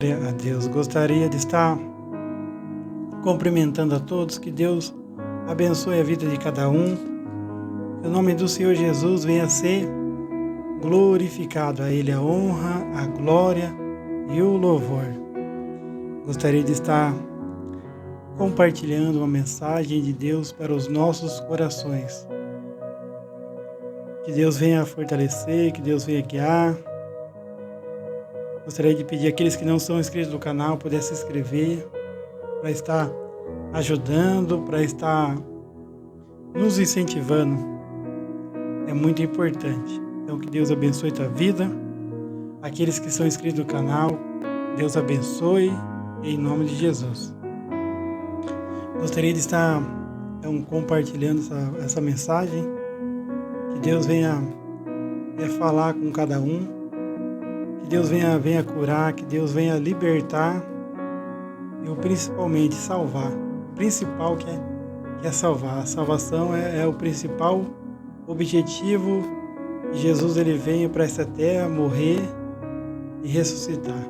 Glória a Deus. Gostaria de estar cumprimentando a todos, que Deus abençoe a vida de cada um. Que o nome do Senhor Jesus venha a ser glorificado, a Ele a honra, a glória e o louvor. Gostaria de estar compartilhando uma mensagem de Deus para os nossos corações. Que Deus venha fortalecer, que Deus venha guiar. Gostaria de pedir àqueles que não são inscritos no canal, pudessem se inscrever, para estar ajudando, para estar nos incentivando. É muito importante. Então, que Deus abençoe a tua vida. Aqueles que são inscritos no canal, Deus abençoe, em nome de Jesus. Gostaria de estar compartilhando essa mensagem. Que Deus venha falar com cada um. Que Deus venha curar, que Deus venha libertar e principalmente salvar. O principal que é salvar. A salvação é o principal objetivo. Jesus ele veio para essa terra morrer e ressuscitar.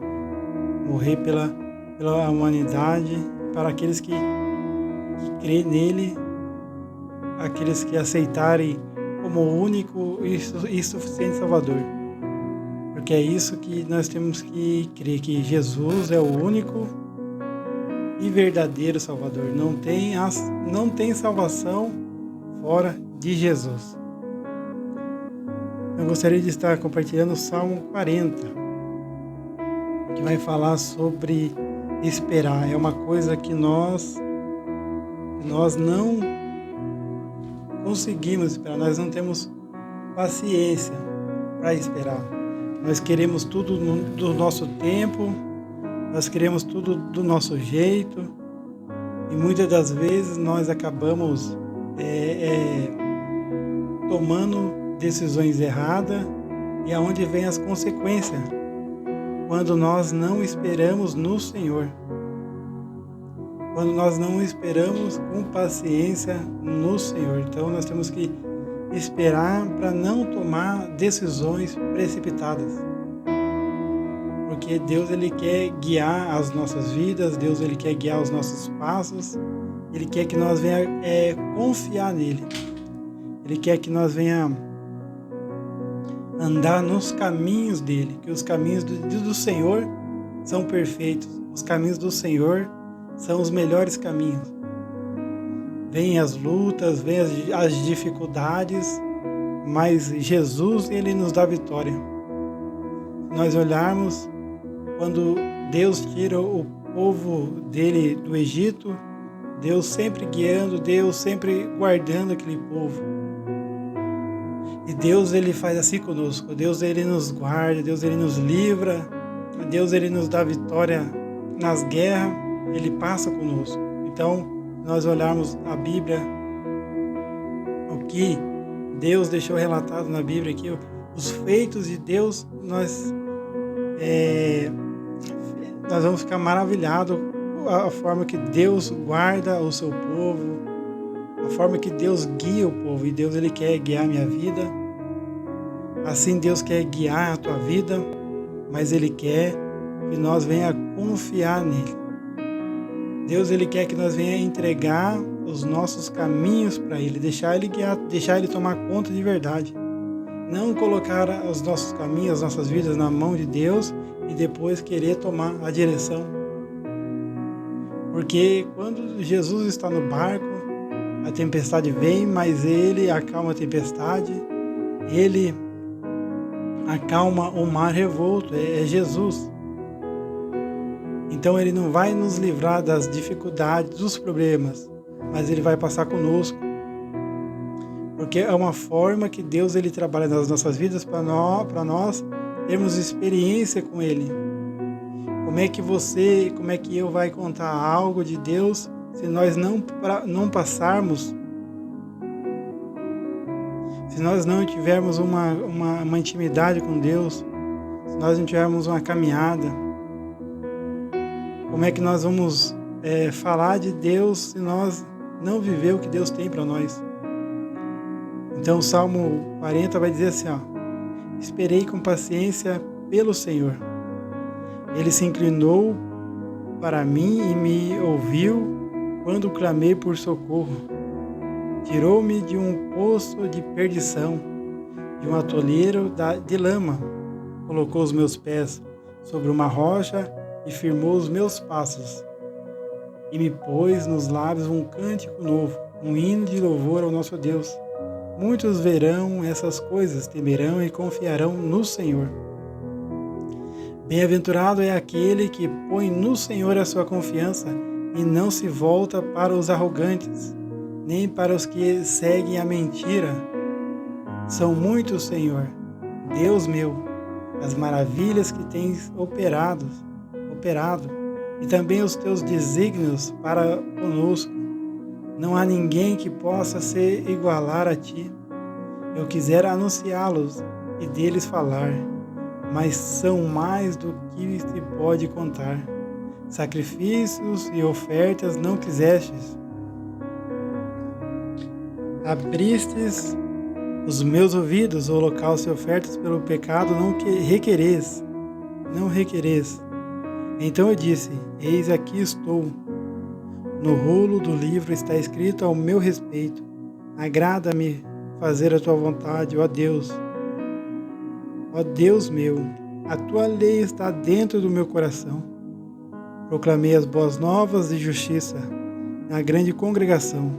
Morrer pela humanidade, para aqueles que creem nele, aqueles que aceitarem como o único e suficiente Salvador. Porque é isso que nós temos que crer, que Jesus é o único e verdadeiro Salvador. Não tem salvação fora de Jesus. Eu gostaria de estar compartilhando o Salmo 40, que vai falar sobre esperar. É uma coisa que nós não conseguimos esperar, nós não temos paciência para esperar. Nós queremos tudo do nosso tempo, nós queremos tudo do nosso jeito, e muitas das vezes nós acabamos tomando decisões erradas, e aonde vem as consequências, quando nós não esperamos no Senhor, quando nós não esperamos com paciência no Senhor. Então nós temos que esperar para não tomar decisões precipitadas, porque Deus ele quer guiar as nossas vidas, Deus ele quer guiar os nossos passos, Ele quer que nós venha confiar nele, Ele quer que nós venha andar nos caminhos dele, que os caminhos do Senhor são perfeitos, os caminhos do Senhor são os melhores caminhos. Vêm as lutas, vêm as dificuldades, mas Jesus ele nos dá vitória. Se nós olharmos, quando Deus tira o povo dele do Egito, Deus sempre guiando, Deus sempre guardando aquele povo. E Deus ele faz assim conosco. Deus ele nos guarda, Deus ele nos livra, Deus ele nos dá vitória nas guerras, ele passa conosco. Então, nós olharmos a Bíblia, o que Deus deixou relatado na Bíblia aqui, os feitos de Deus, nós vamos ficar maravilhados com a forma que Deus guarda o seu povo, a forma que Deus guia o povo. E Deus ele quer guiar a minha vida, assim Deus quer guiar a tua vida, mas Ele quer que nós venha confiar nele. Deus ele quer que nós venha entregar os nossos caminhos para Ele, deixar Ele guiar, deixar Ele tomar conta de verdade. Não colocar os nossos caminhos, as nossas vidas na mão de Deus e depois querer tomar a direção. Porque quando Jesus está no barco, a tempestade vem, mas Ele acalma a tempestade, Ele acalma o mar revolto, é Jesus. Então Ele não vai nos livrar das dificuldades, dos problemas, mas Ele vai passar conosco. Porque é uma forma que Deus ele trabalha nas nossas vidas para nós termos experiência com Ele. Como é que eu vai contar algo de Deus se nós não passarmos, se nós não tivermos uma intimidade com Deus, se nós não tivermos uma caminhada? Como é que nós vamos falar de Deus se nós não viver o que Deus tem para nós? Então o Salmo 40 vai dizer assim, esperei com paciência pelo Senhor. Ele se inclinou para mim e me ouviu quando clamei por socorro. Tirou-me de um poço de perdição, de um atoleiro de lama. Colocou os meus pés sobre uma rocha e firmou os meus passos. E me pôs nos lábios um cântico novo, um hino de louvor ao nosso Deus. Muitos verão essas coisas, temerão e confiarão no Senhor. Bem-aventurado é aquele que põe no Senhor a sua confiança e não se volta para os arrogantes, nem para os que seguem a mentira. São muitos, Senhor, Deus meu, as maravilhas que tens operado, e também os teus desígnios para conosco. Não há ninguém que possa se igualar a ti. Eu quisera anunciá-los e deles falar, mas são mais do que se pode contar. Sacrifícios e ofertas não quisestes. Abristes os meus ouvidos, holocaustos e ofertas pelo pecado não requereis. Então eu disse, eis aqui estou. No rolo do livro está escrito ao meu respeito. Agrada-me fazer a tua vontade, ó Deus. Ó Deus meu, a tua lei está dentro do meu coração. Proclamei as boas novas de justiça na grande congregação.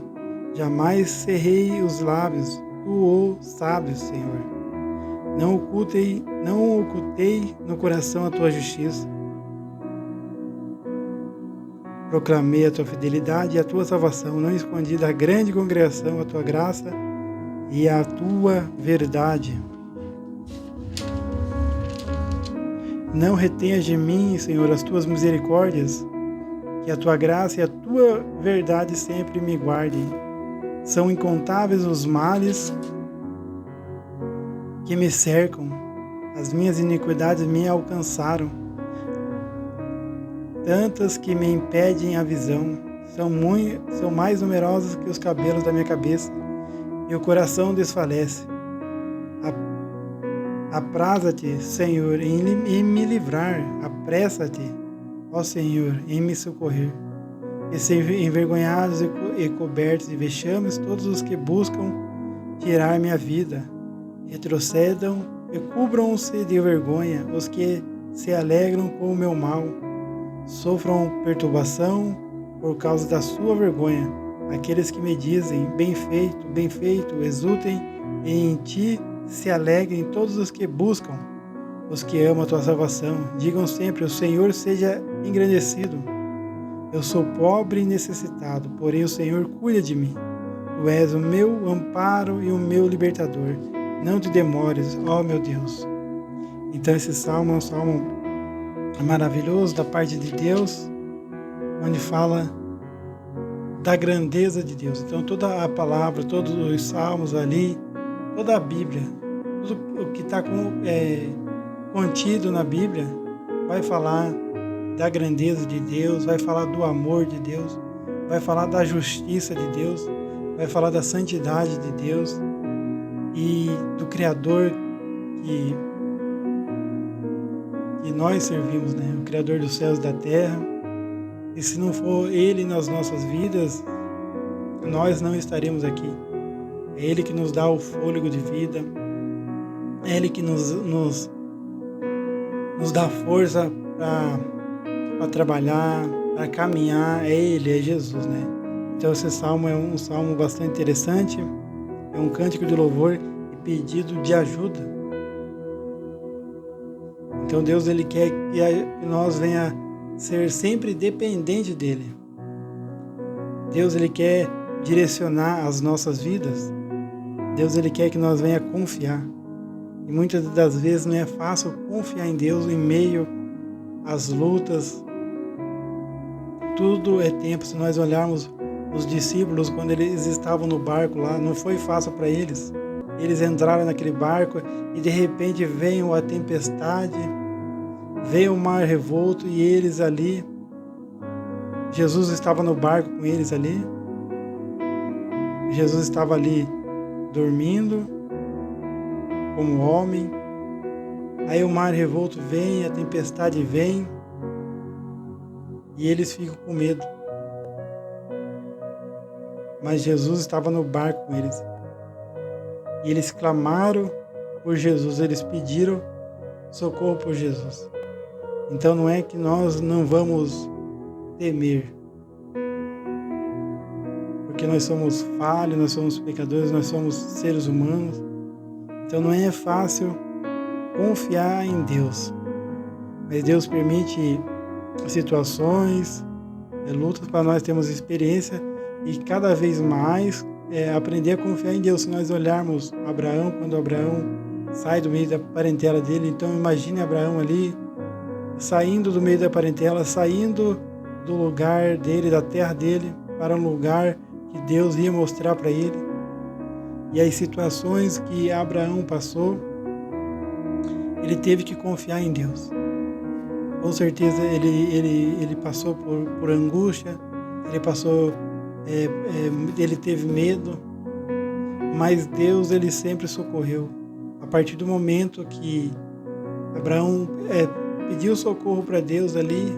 Jamais cerrei os lábios, tu o sabes, Senhor. Não ocultei no coração a tua justiça. Proclamei a tua fidelidade e a tua salvação. Não escondi da grande congregação a tua graça e a tua verdade. Não retenhas de mim, Senhor, as tuas misericórdias, que a tua graça e a tua verdade sempre me guardem. São incontáveis os males que me cercam, as minhas iniquidades me alcançaram, tantas que me impedem a visão, são mais numerosas que os cabelos da minha cabeça, e o coração desfalece. Apraz-te, Senhor, em me livrar, apressa-te, ó Senhor, em me socorrer. E sejam envergonhados e cobertos de vexames todos os que buscam tirar minha vida. Retrocedam e cubram-se de vergonha os que se alegram com o meu mal. Sofram perturbação por causa da sua vergonha. Aqueles que me dizem, bem feito, exultem e em ti se alegrem todos os que buscam, os que amam a tua salvação. Digam sempre, o Senhor seja engrandecido. Eu sou pobre e necessitado, porém o Senhor cuida de mim. Tu és o meu amparo e o meu libertador. Não te demores, ó meu Deus. Então esse salmo é um salmo maravilhoso da parte de Deus, onde fala da grandeza de Deus. Então toda a palavra, todos os salmos ali, toda a Bíblia, tudo o que está contido na Bíblia vai falar da grandeza de Deus, vai falar do amor de Deus, vai falar da justiça de Deus, vai falar da santidade de Deus e do Criador que nós servimos, né? O Criador dos céus e da terra. E se não for Ele nas nossas vidas, nós não estaremos aqui. É Ele que nos dá o fôlego de vida, é Ele que nos dá força para trabalhar, para caminhar. É Ele, é Jesus, né? Então esse salmo é um salmo bastante interessante, é um cântico de louvor e pedido de ajuda. Então Deus, Ele quer que nós venha ser sempre dependente dEle. Deus, Ele quer direcionar as nossas vidas. Deus, Ele quer que nós venha confiar. E muitas das vezes não é fácil confiar em Deus em meio às lutas. Tudo é tempo. Se nós olharmos os discípulos, quando eles estavam no barco lá, não foi fácil para eles. Eles entraram naquele barco e de repente veio a tempestade, veio o mar revolto e eles ali, Jesus estava no barco com eles ali, Jesus estava ali dormindo como homem, aí o mar revolto vem, a tempestade vem e eles ficam com medo. Mas Jesus estava no barco com eles. E eles clamaram por Jesus, eles pediram socorro por Jesus. Então não é que nós não vamos temer, porque nós somos falhos, nós somos pecadores, nós somos seres humanos. Então não é fácil confiar em Deus. Mas Deus permite situações, lutas para nós termos experiência e cada vez mais aprender a confiar em Deus. Se nós olharmos Abraão, quando Abraão sai do meio da parentela dele, então imagine Abraão ali, saindo do meio da parentela, saindo do lugar dele, da terra dele, para um lugar que Deus ia mostrar para ele. E as situações que Abraão passou, ele teve que confiar em Deus. Com certeza ele passou por angústia, ele passou, ele teve medo, mas Deus ele sempre socorreu. A partir do momento que Abraão pediu socorro para Deus ali,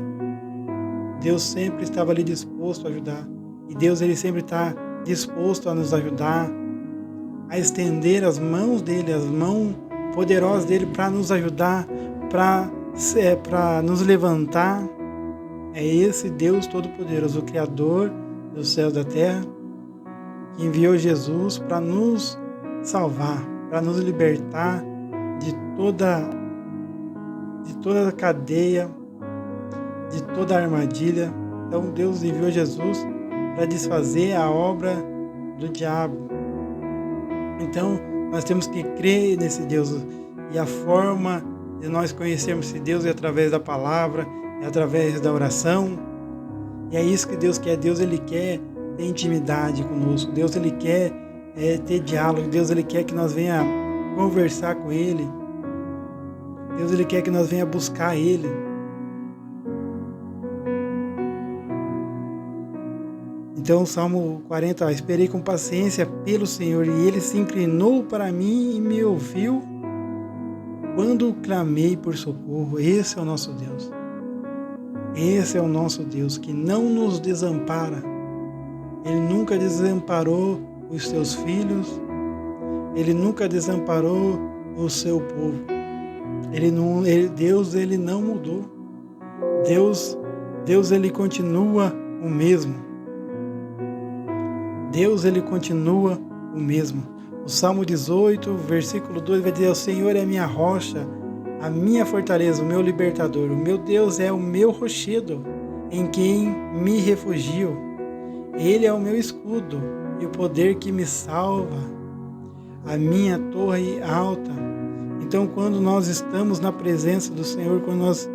Deus sempre estava ali disposto a ajudar. E Deus ele sempre está disposto a nos ajudar, a estender as mãos dele, as mãos poderosas dele para nos ajudar, para nos levantar. É esse Deus Todo-Poderoso, o Criador dos céus e da terra, que enviou Jesus para nos salvar, para nos libertar de toda a cadeia, de toda a armadilha. Então Deus enviou Jesus para desfazer a obra do diabo. Então nós temos que crer nesse Deus, e a forma de nós conhecermos esse Deus é através da palavra, é através da oração. E é isso que Deus quer. Deus ele quer ter intimidade conosco. Deus ele quer ter diálogo. Deus ele quer que nós venha conversar com ele. Deus ele quer que nós venha buscar ele. Então, Salmo 40, esperei com paciência pelo Senhor, e ele se inclinou para mim e me ouviu quando clamei por socorro. Esse é o nosso Deus. Esse é o nosso Deus, que não nos desampara. Ele nunca desamparou os seus filhos, ele nunca desamparou o seu povo. Deus ele não mudou. Deus ele continua o mesmo. Deus ele continua o mesmo. O Salmo 18, versículo 2 vai dizer: o Senhor é a minha rocha, a minha fortaleza, o meu libertador. O meu Deus é o meu rochedo, em quem me refugio. Ele é o meu escudo e o poder que me salva, a minha torre alta. Então, quando nós estamos na presença do Senhor, quando nós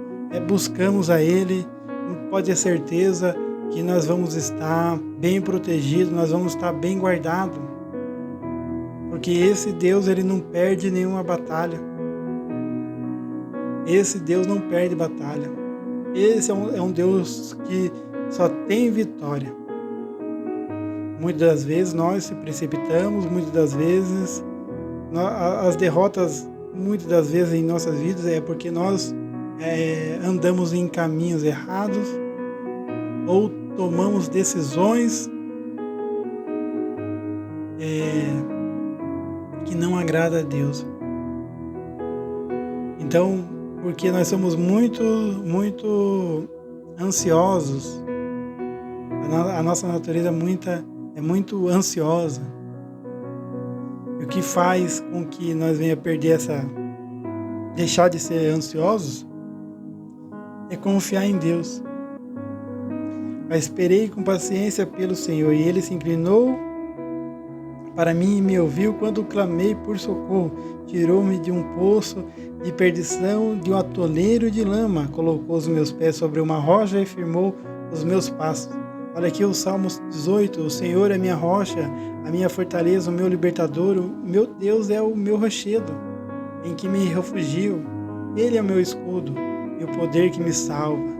buscamos a Ele, pode ter certeza que nós vamos estar bem protegidos, nós vamos estar bem guardados. Porque esse Deus, ele não perde nenhuma batalha. Esse Deus não perde batalha. Esse é um Deus que só tem vitória. Muitas das vezes nós se precipitamos, muitas das vezes as derrotas, muitas das vezes em nossas vidas é porque nós andamos em caminhos errados ou tomamos decisões que não agrada a Deus. Então, porque nós somos muito ansiosos, a nossa natureza é muito ansiosa. E o que faz com que nós venha perder deixar de ser ansiosos é confiar em Deus. Mas esperei com paciência pelo Senhor, e Ele se inclinou para mim e me ouviu quando clamei por socorro. Tirou-me de um poço de perdição, de um atoleiro de lama. Colocou os meus pés sobre uma rocha e firmou os meus passos. Olha aqui o Salmo 18. O Senhor é minha rocha, a minha fortaleza, o meu libertador. O meu Deus é o meu rochedo, em que me refugio. Ele é o meu escudo e o poder que me salva.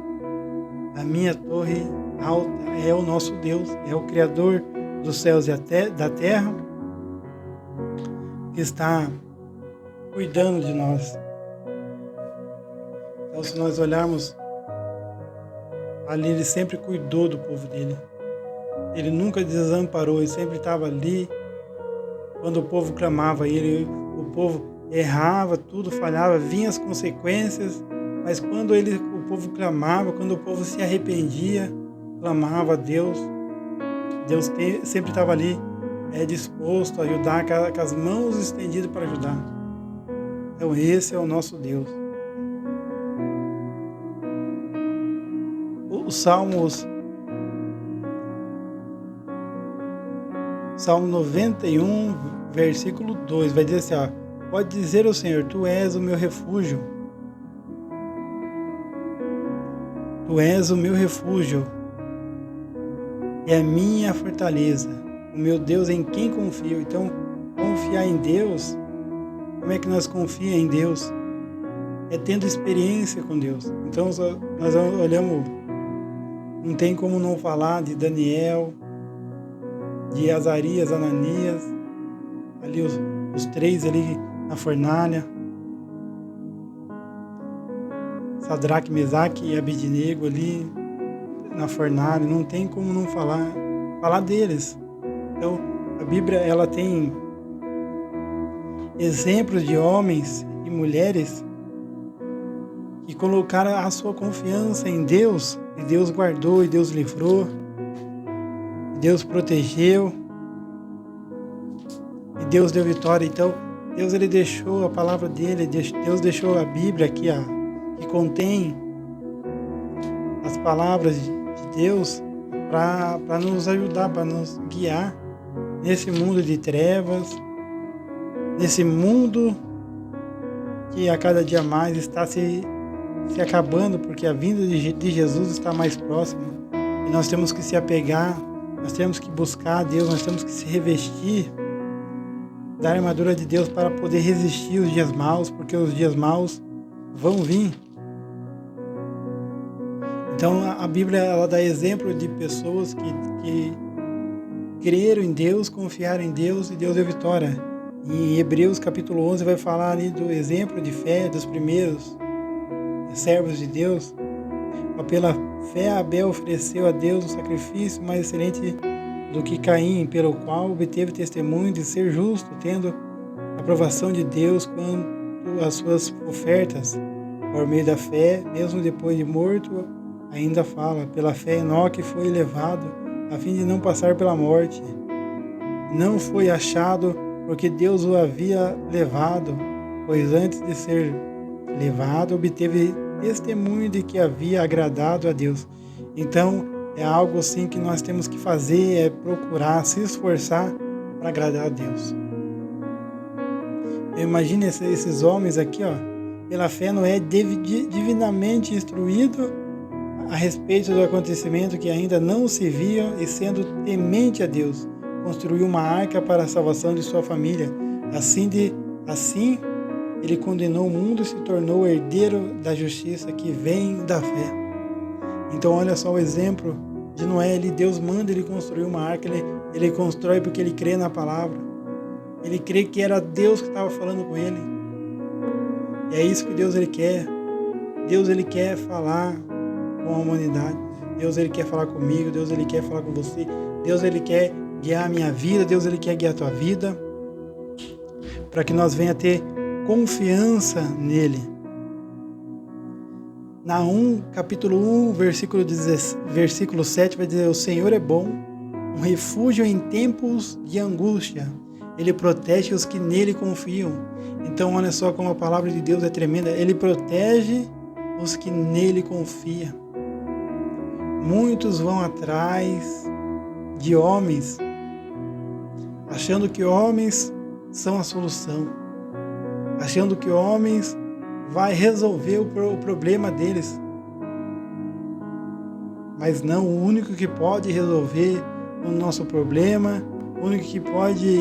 A minha torre alta é o nosso Deus, é o Criador dos céus e da terra, que está cuidando de nós. Então, se nós olharmos Ali ele sempre cuidou do povo dele. Ele nunca desamparou, ele sempre estava ali. Quando o povo clamava a ele, o povo errava, tudo falhava, vinham as consequências, mas quando o povo clamava, quando o povo se arrependia, clamava a Deus, Deus sempre estava ali, disposto a ajudar, com as mãos estendidas para ajudar. Então esse é o nosso Deus. Os Salmos, Salmo 91, versículo 2, vai dizer assim, pode dizer ao Senhor, Tu és o meu refúgio. Tu és o meu refúgio. É a minha fortaleza. O meu Deus em quem confio. Então, confiar em Deus, como é que nós confiamos em Deus? É tendo experiência com Deus. Então, nós olhamos, não tem como não falar de Daniel, de Azarias, Ananias, ali os três ali na fornalha, Sadraque, Mesaque e Abednego ali na fornalha, não tem como não falar deles. Então, a Bíblia, ela tem exemplos de homens e mulheres que colocaram a sua confiança em Deus, e Deus guardou, e Deus livrou, Deus protegeu, e Deus deu vitória. Então, Deus ele deixou a palavra dele, Deus deixou a Bíblia aqui, que contém as palavras de Deus para nos ajudar, para nos guiar nesse mundo de trevas, nesse mundo que a cada dia mais está se acabando, porque a vinda de Jesus está mais próxima, e nós temos que se apegar, nós temos que buscar a Deus, nós temos que se revestir da armadura de Deus para poder resistir os dias maus, porque os dias maus vão vir. Então a Bíblia, ela dá exemplo de pessoas que creram em Deus, confiaram em Deus, e Deus deu vitória. Em Hebreus capítulo 11 vai falar ali do exemplo de fé dos primeiros servos de Deus. Pela fé Abel ofereceu a Deus um sacrifício mais excelente do que Caim, pelo qual obteve testemunho de ser justo, tendo aprovação de Deus quanto às suas ofertas. Por meio da fé, mesmo depois de morto, ainda fala, pela fé Enoque foi levado, a fim de não passar pela morte. Não foi achado, porque Deus o havia levado, pois antes de ser levado, obteve testemunho de que havia agradado a Deus. Então, é algo assim que nós temos que fazer, é procurar, se esforçar para agradar a Deus. Imagine esses homens aqui, pela fé Noé divinamente instruído a respeito do acontecimento que ainda não se via, e sendo temente a Deus, construiu uma arca para a salvação de sua família. Assim ele condenou o mundo e se tornou herdeiro da justiça que vem da fé. Então olha só o exemplo de Noé. Deus manda ele construir uma arca, ele constrói porque ele crê na palavra. Ele crê que era Deus que estava falando com ele. E é isso que Deus ele quer. Deus ele quer falar com a humanidade. Deus ele quer falar comigo, Deus ele quer falar com você. Deus ele quer guiar a minha vida, Deus ele quer guiar a tua vida, para que nós venha ter confiança nele. Naum, capítulo 1, versículo 7, vai dizer: o Senhor é bom, um refúgio em tempos de angústia. Ele protege os que nele confiam. Então olha só como a palavra de Deus é tremenda. Ele protege os que nele confiam. Muitos vão atrás de homens, achando que homens são a solução, achando que homens vai resolver o problema deles. Mas não, o único que pode resolver o nosso problema, o único que pode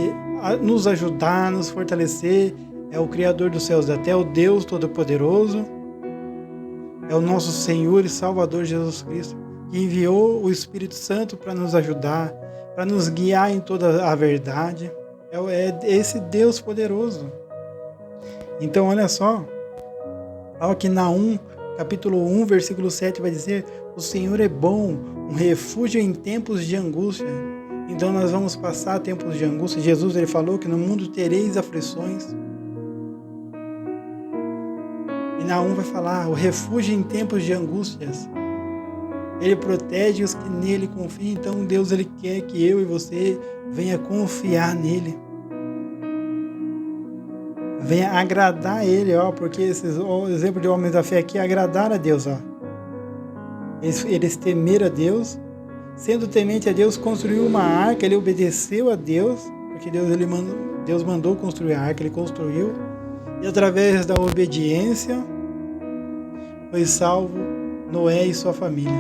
nos ajudar, nos fortalecer, é o Criador dos céus e da terra, o Deus Todo-Poderoso, é o nosso Senhor e Salvador Jesus Cristo, que enviou o Espírito Santo para nos ajudar, para nos guiar em toda a verdade. É esse Deus poderoso. Então olha só, aqui Naum, capítulo 1, versículo 7 vai dizer: O Senhor é bom, um refúgio em tempos de angústia. Então nós vamos passar tempos de angústia. Jesus ele falou que no mundo tereis aflições. E Naum vai falar, o refúgio em tempos de angústias. Ele protege os que nele confiam. Então Deus ele quer que eu e você venha confiar nele. Venha agradar ele, ó, porque o exemplo de homens da fé aqui é agradar a Deus, ó. Eles temeram a Deus, sendo temente a Deus, construiu uma arca, ele obedeceu a Deus, porque Deus mandou construir a arca, ele construiu, e através da obediência foi salvo Noé e sua família.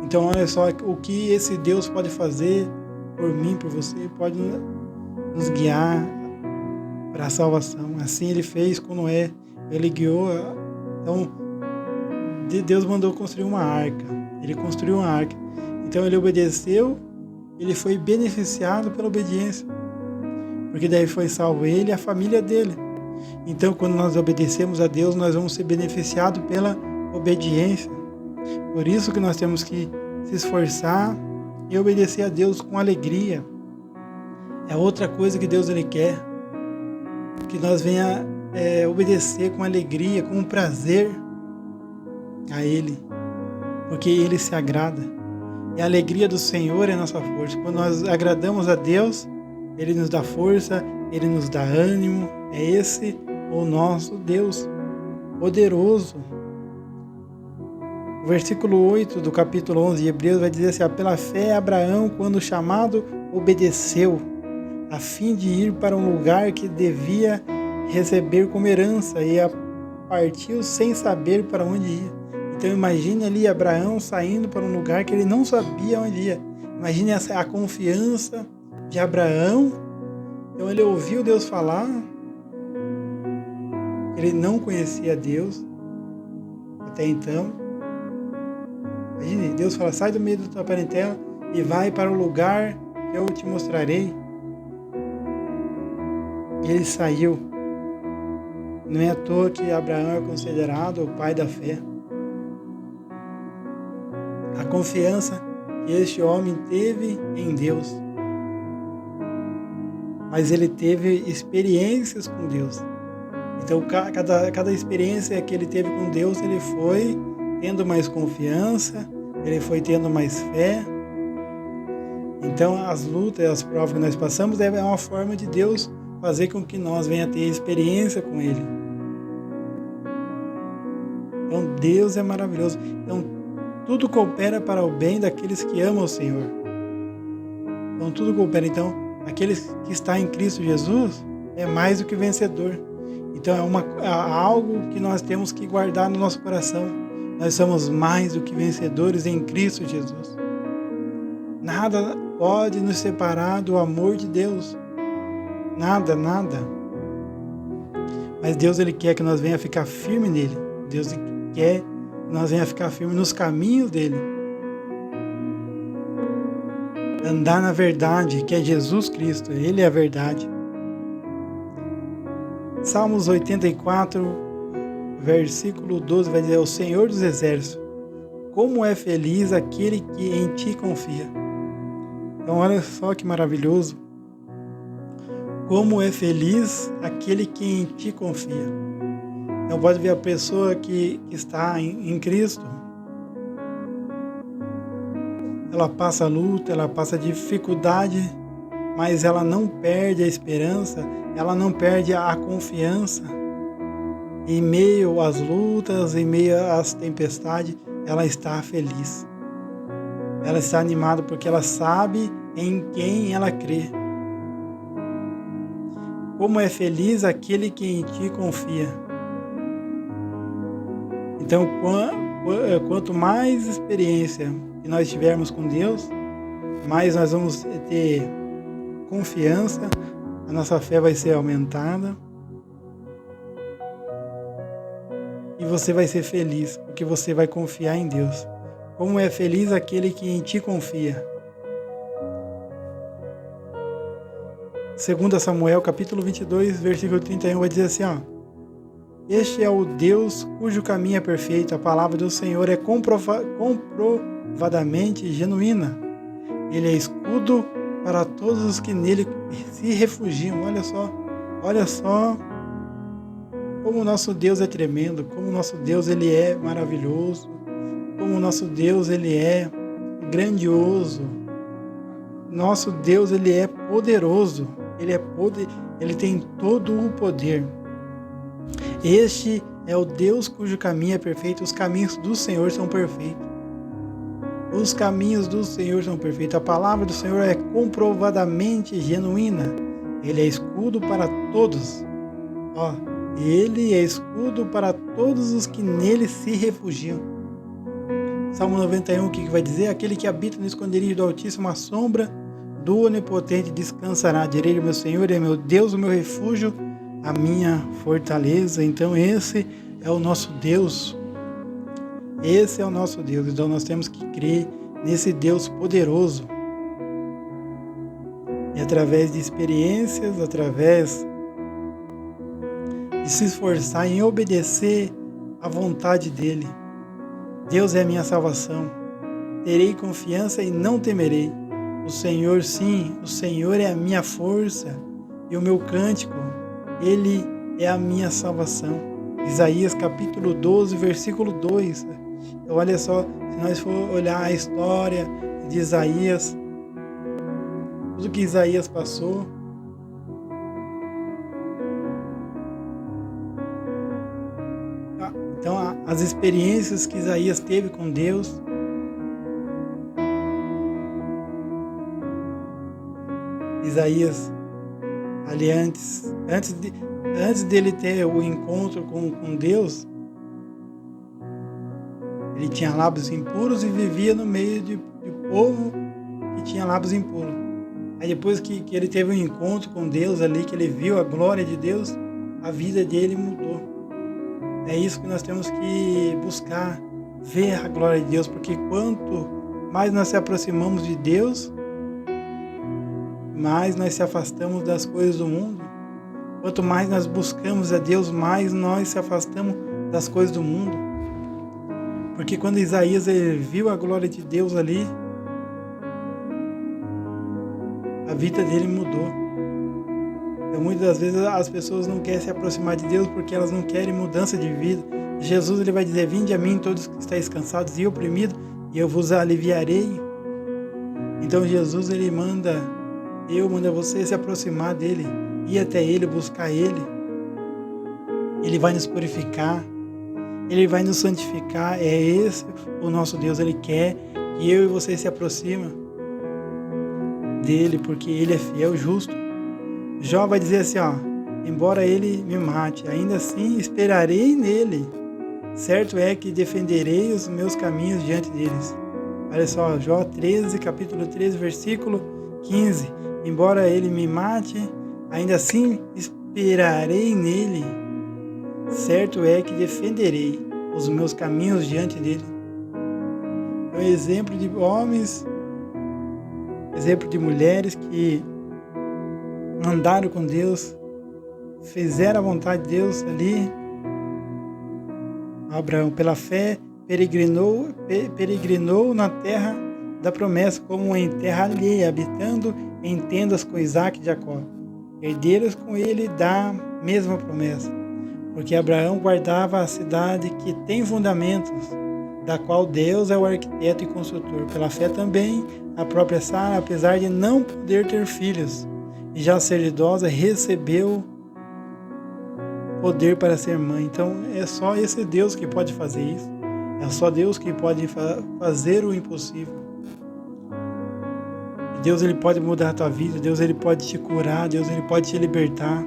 Então olha só o que esse Deus pode fazer por mim, por você, pode nos guiar para a salvação. Assim ele fez com Noé, ele guiou. Então Deus mandou construir uma arca, ele construiu uma arca. Então ele obedeceu, ele foi beneficiado pela obediência, porque daí foi salvo ele e a família dele. Então quando nós obedecemos a Deus, nós vamos ser beneficiados pela obediência. Por isso que nós temos que se esforçar e obedecer a Deus com alegria. É outra coisa que Deus ele quer, que nós venha obedecer com alegria, com prazer a Ele, porque Ele se agrada. E a alegria do Senhor é a nossa força. Quando nós agradamos a Deus, Ele nos dá força, Ele nos dá ânimo. É esse o nosso Deus poderoso. O versículo 8 do capítulo 11 de Hebreus vai dizer assim, pela fé Abraão, quando chamado, obedeceu, a fim de ir para um lugar que devia receber como herança, e partiu sem saber para onde ia. Então imagine ali Abraão saindo para um lugar que ele não sabia onde ia. Imagine a confiança de Abraão. Então ele ouviu Deus falar, ele não conhecia Deus até então. Imagine, Deus fala, sai do meio da tua parentela e vai para o lugar que eu te mostrarei. E ele saiu. Não é à toa que Abraão é considerado o pai da fé. A confiança que este homem teve em Deus. Mas ele teve experiências com Deus. Então, cada experiência que ele teve com Deus, ele foi tendo mais confiança, ele foi tendo mais fé. Então, as lutas e as provas que nós passamos é uma forma de Deus fazer com que nós venha ter experiência com Ele. Então, Deus é maravilhoso. Então, tudo coopera para o bem daqueles que amam o Senhor. Então, tudo coopera. Então, aqueles que estão em Cristo Jesus é mais do que vencedor. Então, é algo que nós temos que guardar no nosso coração. Nós somos mais do que vencedores em Cristo Jesus. Nada pode nos separar do amor de Deus. Nada, nada. Mas Deus ele quer que nós venha ficar firme nele. Deus quer que nós venha ficar firme nos caminhos dele. Andar na verdade, que é Jesus Cristo. Ele é a verdade. Salmos 84, versículo 12 vai dizer, o Senhor dos Exércitos, como é feliz aquele que em ti confia. Então olha só que maravilhoso. Como é feliz aquele que em ti confia. Então pode ver a pessoa que está em Cristo. Ela passa luta, ela passa dificuldade, mas ela não perde a esperança, ela não perde a confiança. Em meio às lutas, em meio às tempestades, ela está feliz. Ela está animada porque ela sabe em quem ela crê. Como é feliz aquele que em ti confia. Então, quanto mais experiência que nós tivermos com Deus, mais nós vamos ter confiança, a nossa fé vai ser aumentada e você vai ser feliz, porque você vai confiar em Deus. Como é feliz aquele que em ti confia. 2 Samuel, capítulo 22, versículo 31, vai dizer assim, ó, Este é o Deus cujo caminho é perfeito. A palavra do Senhor é comprovadamente genuína. Ele é escudo para todos os que nele se refugiam. Olha só como o nosso Deus é tremendo, como o nosso Deus ele é maravilhoso, como o nosso Deus ele é grandioso. Nosso Deus ele é poderoso, ele tem todo o poder. Este é o Deus cujo caminho é perfeito. Os caminhos do Senhor são perfeitos. Os caminhos do Senhor são perfeitos. A palavra do Senhor é comprovadamente genuína. Ele é escudo para todos. Ele é escudo para todos os que nele se refugiam. Salmo 91, o que vai dizer? Aquele que habita no esconderijo do Altíssimo, a sombra do Onipotente descansará. Direi ao meu Senhor, é meu Deus, o meu refúgio, a minha fortaleza. Então esse é o nosso Deus. Esse é o nosso Deus. Então nós temos que crer nesse Deus poderoso. E através de experiências, através de se esforçar em obedecer à vontade dele. Deus é a minha salvação. Terei confiança e não temerei. O Senhor, sim, o Senhor é a minha força e o meu cântico. Ele é a minha salvação. Isaías capítulo 12, versículo 2. Então, olha só, se nós for olhar a história de Isaías, tudo que Isaías passou, então as experiências que Isaías teve com Deus, Isaías, ali antes dele ter o encontro com Deus, ele tinha lábios impuros e vivia no meio de povo que tinha lábios impuros. Aí depois que ele teve um encontro com Deus ali, que ele viu a glória de Deus, a vida dele mudou. É isso que nós temos que buscar, ver a glória de Deus, porque quanto mais nós se aproximamos de Deus, mais nós se afastamos das coisas do mundo. Quanto mais nós buscamos a Deus, mais nós se afastamos das coisas do mundo. Porque quando Isaías ele viu a glória de Deus ali, a vida dele mudou. Então, muitas das vezes as pessoas não querem se aproximar de Deus porque elas não querem mudança de vida. Jesus ele vai dizer: vinde a mim todos que estáis cansados e oprimidos, e eu vos aliviarei. Então Jesus ele manda você se aproximar dele, ir até ele, buscar ele. Ele vai nos purificar, ele vai nos santificar. É esse o nosso Deus. Ele quer que eu e você se aproximem dele, porque ele é fiel e justo. Jó vai dizer assim, embora ele me mate, ainda assim esperarei nele. Certo é que defenderei os meus caminhos diante deles. Olha só, Jó 13, capítulo 13, versículo 15. Embora ele me mate, ainda assim esperarei nele. Certo é que defenderei os meus caminhos diante dele. É um exemplo de homens, exemplo de mulheres que andaram com Deus, fizeram a vontade de Deus ali. Abraão, pela fé, peregrinou na terra da promessa como em terra alheia, habitando em tendas com Isaac e Jacó, herdeiros com ele da mesma promessa. Porque Abraão guardava a cidade que tem fundamentos, da qual Deus é o arquiteto e construtor. Pela fé também, a própria Sara, apesar de não poder ter filhos, e já ser idosa, recebeu poder para ser mãe. Então é só esse Deus que pode fazer isso. É só Deus que pode fazer o impossível. Deus ele pode mudar a tua vida, Deus ele pode te curar, Deus ele pode te libertar.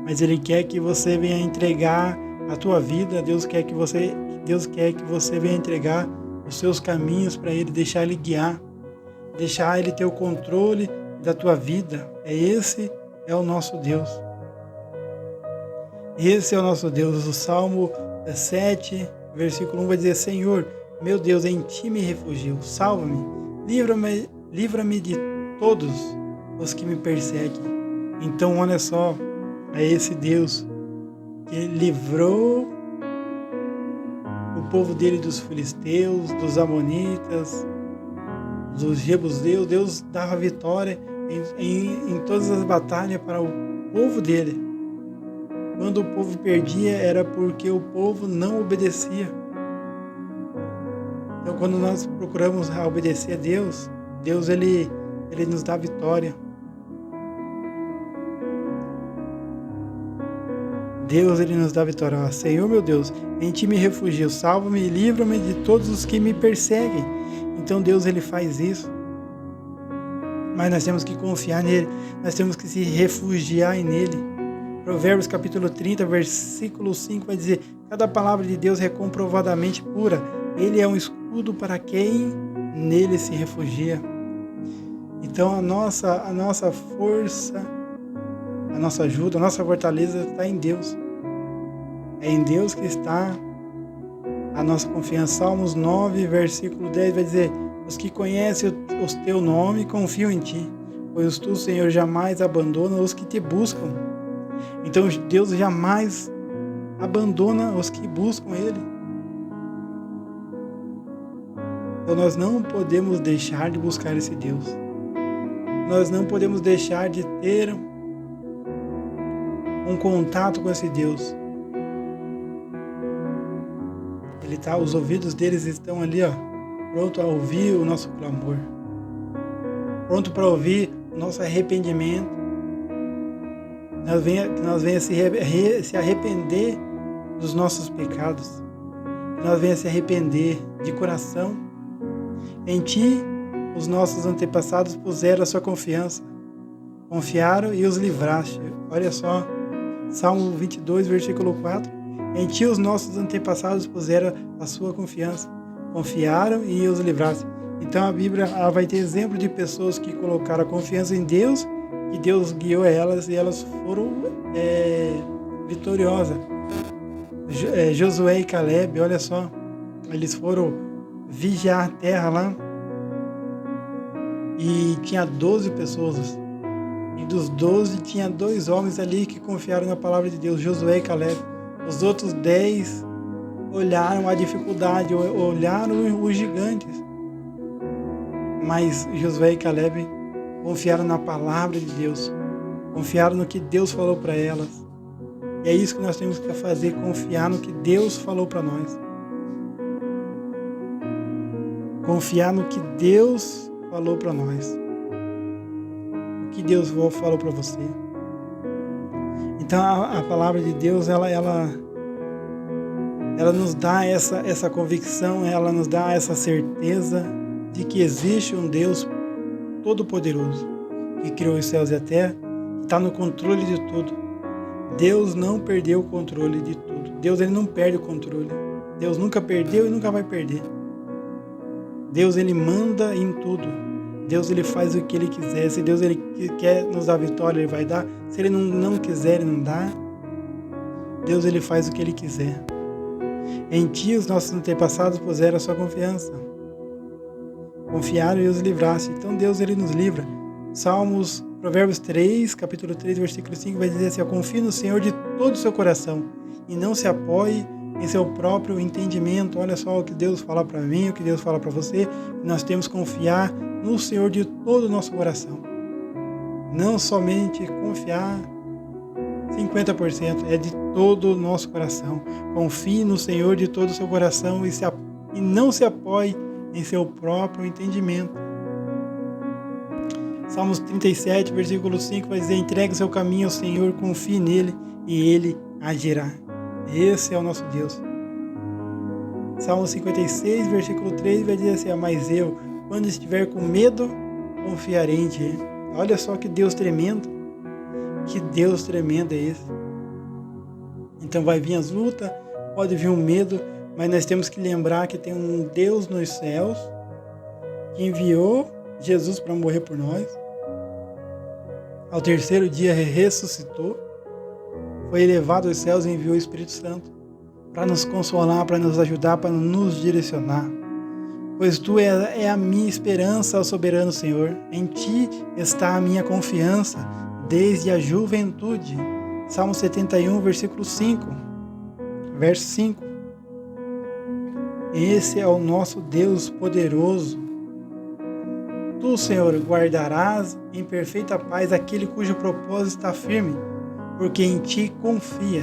Mas ele quer que você venha entregar a tua vida, Deus quer que você venha entregar os seus caminhos para ele, deixar ele guiar, deixar ele ter o controle da tua vida. Esse é o nosso Deus. Esse é o nosso Deus. O Salmo 7, versículo 1 vai dizer: Senhor, meu Deus, em ti me refugio. Salva-me, livra-me de todos os que me perseguem. Então, olha só, é esse Deus que livrou o povo dele dos filisteus, dos amonitas, dos jebuseus. Deus dava vitória em todas as batalhas para o povo dele. Quando o povo perdia, era porque o povo não obedecia. Então, quando nós procuramos obedecer a Deus, Deus ele nos dá vitória. Deus ele nos dá vitória. Senhor meu Deus, em Ti me refugio, salva-me e livra-me de todos os que me perseguem. Então Deus ele faz isso. Mas nós temos que confiar nele, nós temos que se refugiar nele. Provérbios capítulo 30, versículo 5 vai dizer: cada palavra de Deus é comprovadamente pura. Ele é um escudo para quem nele se refugia. Então a nossa força, a nossa ajuda, a nossa fortaleza está em Deus. É em Deus que está a nossa confiança. Salmos 9, versículo 10 vai dizer: os que conhecem o teu nome confiam em ti, pois tu, Senhor, jamais abandona os que te buscam. Então Deus jamais abandona os que buscam Ele. Então nós não podemos deixar de buscar esse Deus. Nós não podemos deixar de ter um contato com esse Deus. Os ouvidos deles estão ali, pronto a ouvir o nosso clamor, pronto para ouvir o nosso arrependimento. Nós venha se arrepender dos nossos pecados, que nós venha se arrepender de coração. Em Ti, os nossos antepassados puseram a sua confiança, confiaram e os livraste. Olha só, Salmo 22, versículo 4. Em Ti, os nossos antepassados puseram a sua confiança, confiaram e os livraste. Então a Bíblia vai ter exemplo de pessoas que colocaram a confiança em Deus, que Deus guiou elas e elas foram vitoriosas. Josué e Caleb, olha só, eles foram vigiar a terra lá e tinha 12 pessoas. E dos 12 tinha 2 homens ali que confiaram na palavra de Deus, Josué e Caleb. Os outros 10 olharam a dificuldade, olharam os gigantes. Mas Josué e Caleb confiaram na palavra de Deus, confiaram no que Deus falou para elas. E é isso que nós temos que fazer, confiar no que Deus falou para nós. Confiar no que Deus falou para nós. O que Deus falou para você. Então a palavra de Deus, ela nos dá essa convicção, ela nos dá essa certeza de que existe um Deus todo-poderoso, que criou os céus e a terra, que está no controle de tudo. Deus não perdeu o controle de tudo. Deus ele não perde o controle. Deus nunca perdeu e nunca vai perder. Deus ele manda em tudo. Deus ele faz o que ele quiser. Se Deus ele quer nos dar vitória, ele vai dar. Se ele não quiser, ele não dá. Deus ele faz o que ele quiser. Em Ti os nossos antepassados puseram a sua confiança. Confiaram e os livraste. Então Deus ele nos livra. Provérbios 3, capítulo 3, versículo 5 vai dizer assim: confie no Senhor de todo o seu coração e não se apoie em seu próprio entendimento. Olha só o que Deus fala para mim, o que Deus fala para você. Nós temos que confiar no Senhor de todo o nosso coração. Não somente confiar 50%, é de todo o nosso coração. Confie no Senhor de todo o seu coração e não se apoie em seu próprio entendimento. Salmos 37, versículo 5 vai dizer: entregue o seu caminho ao Senhor, confie nele e ele agirá. Esse é o nosso Deus. Salmo 56, versículo 3 vai dizer assim: mas eu, quando estiver com medo, confiarei em Ti. Olha só que Deus tremendo. Que Deus tremendo é esse. Então vai vir as lutas, pode vir um medo, mas nós temos que lembrar que tem um Deus nos céus que enviou Jesus para morrer por nós. Ao terceiro dia ressuscitou, foi elevado aos céus e enviou o Espírito Santo para nos consolar, para nos ajudar, para nos direcionar. Pois Tu é a minha esperança, soberano Senhor. Em Ti está a minha confiança desde a juventude. Salmo 71, versículo 5, verso 5. Esse é o nosso Deus poderoso. Tu, Senhor, guardarás em perfeita paz aquele cujo propósito está firme, porque em Ti confia.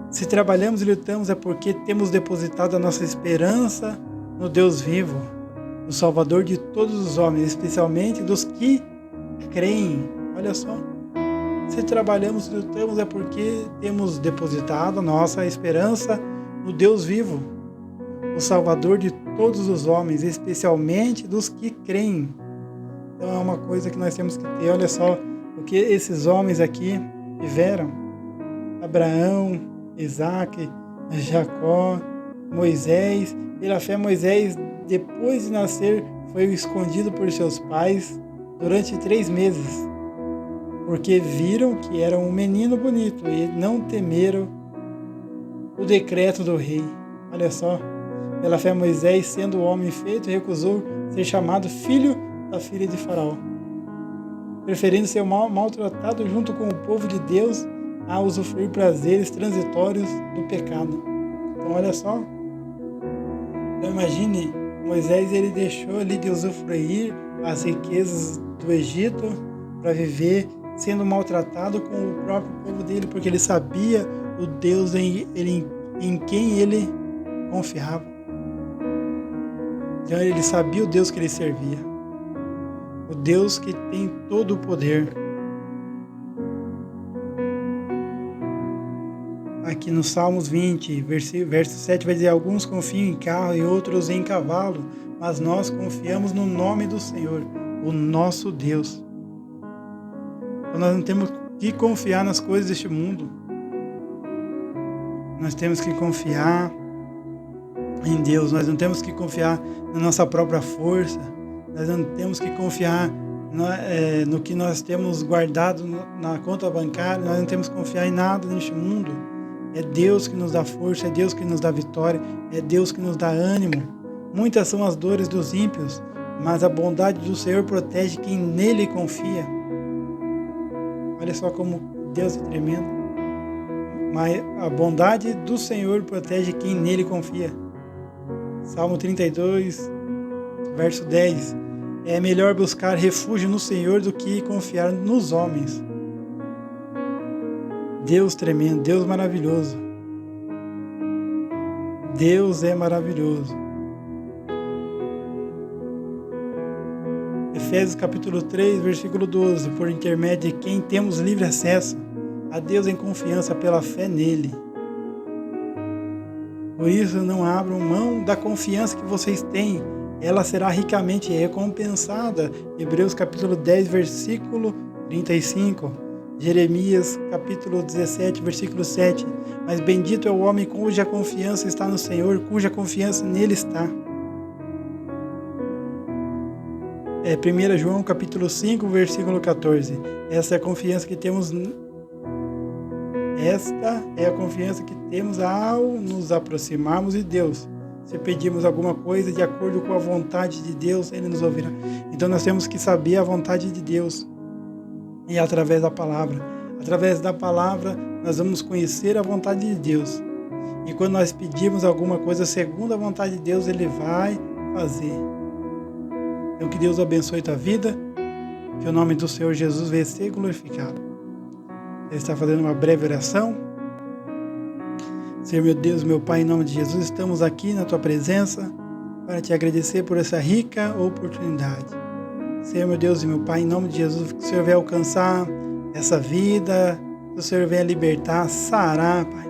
Se trabalhamos e lutamos é porque temos depositado a nossa esperança no Deus vivo, o Salvador de todos os homens, especialmente dos que creem. Olha só. Se trabalhamos e lutamos é porque temos depositado a nossa esperança no Deus vivo, o Salvador de todos os homens, especialmente dos que creem. Então é uma coisa que nós temos que ter. Olha só o que esses homens aqui tiveram. Abraão, Isaac, Jacó, Moisés. Pela fé, Moisés, depois de nascer, foi escondido por seus pais durante 3 meses, porque viram que era um menino bonito e não temeram o decreto do rei. Olha só, pela fé Moisés, sendo homem feito, recusou ser chamado filho da filha de Faraó, preferindo ser maltratado junto com o povo de Deus a usufruir prazeres transitórios do pecado. Então olha só, então imagine, Moisés ele deixou ali de usufruir as riquezas do Egito para viver sendo maltratado com o próprio povo dele, porque ele sabia o Deus em quem ele confiava. Então ele sabia o Deus que ele servia, o Deus que tem todo o poder. Aqui no Salmos 20, verso 7 vai dizer: alguns confiam em carro e outros em cavalo, mas nós confiamos no nome do Senhor, o nosso Deus. Então nós não temos que confiar nas coisas deste mundo. Nós temos que confiar em Deus. Nós não temos que confiar na nossa própria força. Nós não temos que confiar no que nós temos guardado na conta bancária. Nós não temos que confiar em nada neste mundo. É Deus que nos dá força, é Deus que nos dá vitória, é Deus que nos dá ânimo. Muitas são as dores dos ímpios, mas a bondade do Senhor protege quem nele confia. Olha só como Deus é tremendo. Mas a bondade do Senhor protege quem nele confia. Salmo 32, verso 10. É melhor buscar refúgio no Senhor do que confiar nos homens. Deus tremendo, Deus maravilhoso. Deus é maravilhoso. Efésios capítulo 3, versículo 12. Por intermédio de quem temos livre acesso a Deus em confiança pela fé nele. Por isso não abram mão da confiança que vocês têm. Ela será ricamente recompensada. Hebreus capítulo 10, versículo 35. Jeremias capítulo 17, versículo 7. Mas bendito é o homem cuja confiança está no Senhor, cuja confiança nele está. 1 João capítulo 5, versículo 14. Esta é a confiança que temos ao nos aproximarmos de Deus. Se pedirmos alguma coisa de acordo com a vontade de Deus, Ele nos ouvirá. Então nós temos que saber a vontade de Deus. E através da palavra. Através da palavra, nós vamos conhecer a vontade de Deus. E quando nós pedirmos alguma coisa segundo a vontade de Deus, Ele vai fazer. Então que Deus abençoe tua vida. Que o nome do Senhor Jesus venha ser glorificado. Ele está fazendo uma breve oração. Senhor meu Deus, meu Pai, em nome de Jesus, estamos aqui na Tua presença para Te agradecer por essa rica oportunidade. Senhor meu Deus e meu Pai, em nome de Jesus, que o Senhor venha alcançar essa vida, que o Senhor venha libertar, sarar, Pai.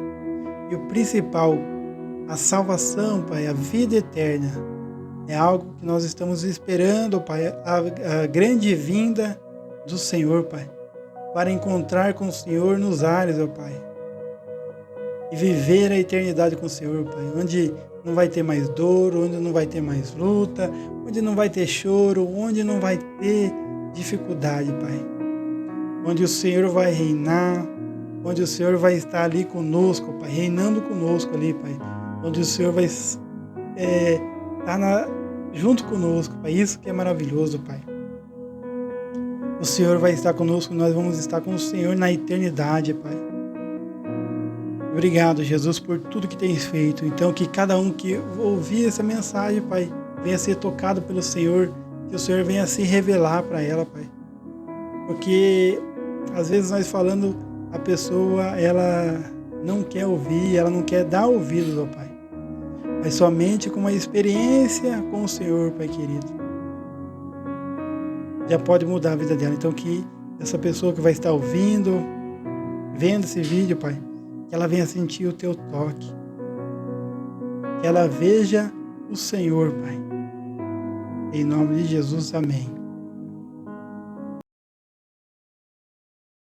E o principal, a salvação, Pai, a vida eterna, é algo que nós estamos esperando, Pai, a grande vinda do Senhor, Pai, para encontrar com o Senhor nos ares, ó Pai, e viver a eternidade com o Senhor, Pai, onde não vai ter mais dor, onde não vai ter mais luta, onde não vai ter choro, onde não vai ter dificuldade, Pai, onde o Senhor vai reinar, onde o Senhor vai estar ali conosco, Pai, reinando conosco ali, Pai, onde o Senhor vai estar junto conosco, Pai, isso que é maravilhoso, Pai. O Senhor vai estar conosco, nós vamos estar com o Senhor na eternidade, Pai. Obrigado, Jesus, por tudo que tens feito. Então, que cada um que ouvir essa mensagem, Pai, venha ser tocado pelo Senhor, que o Senhor venha se revelar para ela, Pai. Porque, às vezes, nós falando, a pessoa, ela não quer ouvir, ela não quer dar ouvidos ao Pai. Mas somente com uma experiência com o Senhor, Pai querido, já pode mudar a vida dela. Então, que essa pessoa que vai estar ouvindo, vendo esse vídeo, Pai, que ela venha sentir o Teu toque. Que ela veja o Senhor, Pai. Em nome de Jesus, amém.